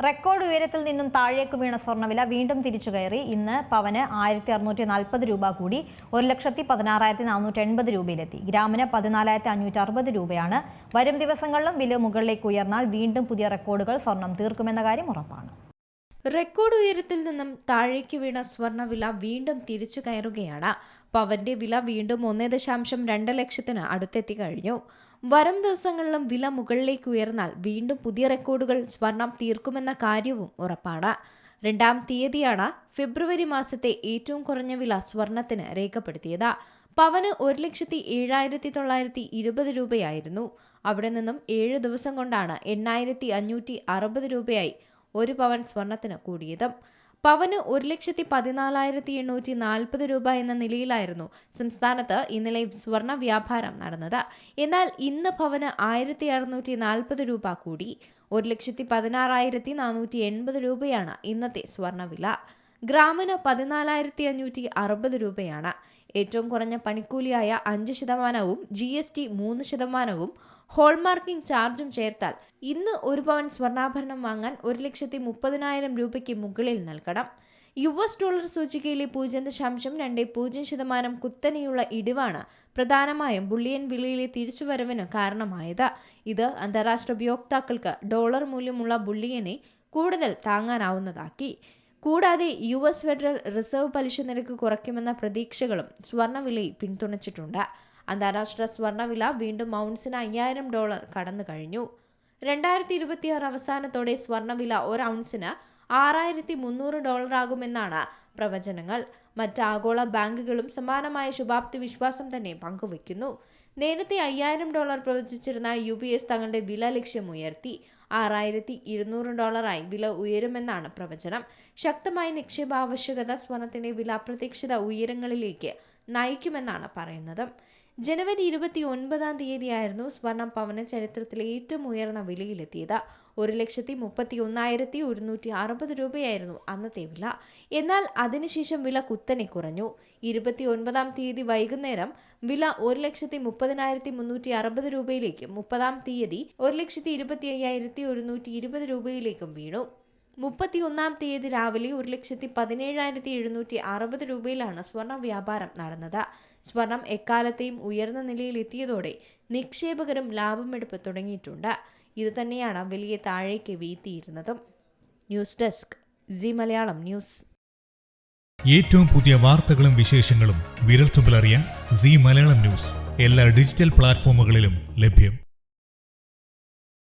Record ഉയരത്തിൽ നിന്നും താഴേക്ക് വീണ സ്വർണ്ണവില വീണ്ടും തിരിച്ചുകയറി. ഇന്ന് പവന് 1640 രൂപ കൂടി 1,16,480 രൂപയിലെത്തി. ഗ്രാമിന് 14,560 രൂപയാണ്. വരും ദിവസങ്ങളിലും വില മുകളിലേക്ക് ഉയർന്നാൽ വീണ്ടും പുതിയ റെക്കോർഡുകൾ സ്വർണം തീർക്കുമെന്ന കാര്യം ഉറപ്പാണ്. റെക്കോർഡ് ഉയരത്തിൽ നിന്നും താഴേക്ക് വീണ സ്വർണ്ണവില വീണ്ടും തിരിച്ചു കയറുകയാണ്. പവന്റെ വില വീണ്ടും 1.2 ലക്ഷത്തിന് അടുത്തെത്തി കഴിഞ്ഞു. വരും ദിവസങ്ങളിലും വില മുകളിലേക്ക് ഉയർന്നാൽ വീണ്ടും പുതിയ റെക്കോർഡുകൾ സ്വർണം തീർക്കുമെന്ന കാര്യവും ഉറപ്പാണ്. 2-ാം തീയതിയാണ് ഫെബ്രുവരി മാസത്തെ ഏറ്റവും കുറഞ്ഞ വില സ്വർണത്തിന് രേഖപ്പെടുത്തിയത്. പവന് 1,07,920 രൂപയായിരുന്നു. അവിടെ നിന്നും 7 ദിവസം കൊണ്ടാണ് 8,560 രൂപയായി ഒരു പവൻ സ്വർണത്തിന് കൂടിയത്. പവന് 1,14,840 രൂപ എന്ന നിലയിലായിരുന്നു സംസ്ഥാനത്ത് ഇന്നലെ സ്വർണ്ണ വ്യാപാരം നടന്നത്. എന്നാൽ ഇന്ന് പവന് 1,640 രൂപ കൂടി 1,16,480 രൂപയാണ് ഇന്നത്തെ സ്വർണ്ണവില. ഗ്രാമിന് 14,560 രൂപയാണ്. ഏറ്റവും കുറഞ്ഞ പണിക്കൂലിയായ 5%, GST 3%, ഹോൾമാർക്കിംഗ് ചാർജും ചേർത്താൽ ഇന്ന് ഒരു പവൻ സ്വർണ്ണാഭരണം വാങ്ങാൻ 1,30,000 രൂപയ്ക്ക് മുകളിൽ നൽകണം. US സൂചികയിലെ 0.20% കുത്തനെയുള്ള ഇടിവാണ് പ്രധാനമായും ബുള്ളിയൻ വിലയിലെ തിരിച്ചുവരവിന് കാരണമായത്. ഇത് അന്താരാഷ്ട്ര ഉപയോക്താക്കൾക്ക് ഡോളർ മൂല്യമുള്ള ബുള്ളിയനെ കൂടുതൽ താങ്ങാനാവുന്നതാക്കി. കൂടാതെ US ഫെഡറൽ റിസർവ് പലിശ നിരക്ക് കുറയ്ക്കുമെന്ന പ്രതീക്ഷകളും സ്വർണ്ണവിലയെ പിന്തുണച്ചിട്ടുണ്ട്. അന്താരാഷ്ട്ര സ്വർണ്ണവില വീണ്ടും ഔൺസിന് $5,000 കടന്നു കഴിഞ്ഞു. 2026 അവസാനത്തോടെ സ്വർണ്ണവില ഒരു ഔൺസിന് $6,300 ആകുമെന്നാണ് പ്രവചനങ്ങൾ. മറ്റ് ആഗോള ബാങ്കുകളും സമാനമായ ശുഭാപ്തി വിശ്വാസം തന്നെ പങ്കുവയ്ക്കുന്നു. നേരത്തെ $5,000 പ്രവചിച്ചിരുന്ന UBS തങ്ങളുടെ വില ലക്ഷ്യം ഉയർത്തി. $6,200 വില ഉയരുമെന്നാണ് പ്രവചനം. ശക്തമായ നിക്ഷേപ ആവശ്യകത സ്വർണത്തിന്റെ വില അപ്രതീക്ഷിത ഉയരങ്ങളിലേക്ക് നയിക്കുമെന്നാണ് പറയുന്നത്. ജനുവരി 29-ാം തീയതിയായിരുന്നു സ്വർണം പവന് ചരിത്രത്തിലെ ഏറ്റവും ഉയർന്ന വിലയിലെത്തിയത്. 1,31,160 രൂപയായിരുന്നു അന്നത്തെ വില. എന്നാൽ അതിനുശേഷം വില കുത്തനെ കുറഞ്ഞു. 29-ാം തീയതി വൈകുന്നേരം വില 1,30,360 രൂപയിലേക്കും 30-ാം തീയതി 1,25,120 രൂപയിലേക്കും വീണു. 31-ാം തീയതി രാവിലെ 1,17,760 രൂപയിലാണ് സ്വർണ്ണ വ്യാപാരം നടന്നത്. സ്വർണം എക്കാലത്തെയും ഉയർന്ന നിലയിൽ എത്തിയതോടെ നിക്ഷേപകരും ലാഭമെടുപ്പ് തുടങ്ങിയിട്ടുണ്ട്. ഇത് തന്നെയാണ് വിലയെ താഴേക്ക് വീഴ്ത്തിയിരുന്നതും. News desk C Malayalam news. ഏറ്റവും പുതിയ വാർത്തകളും വിശേഷങ്ങളും വിരൽത്തുമ്പിലറിയാൻ സി മലയാളം ന്യൂസ് എല്ലാ ഡിജിറ്റൽ പ്ലാറ്റ്ഫോമുകളിലും ലഭ്യം.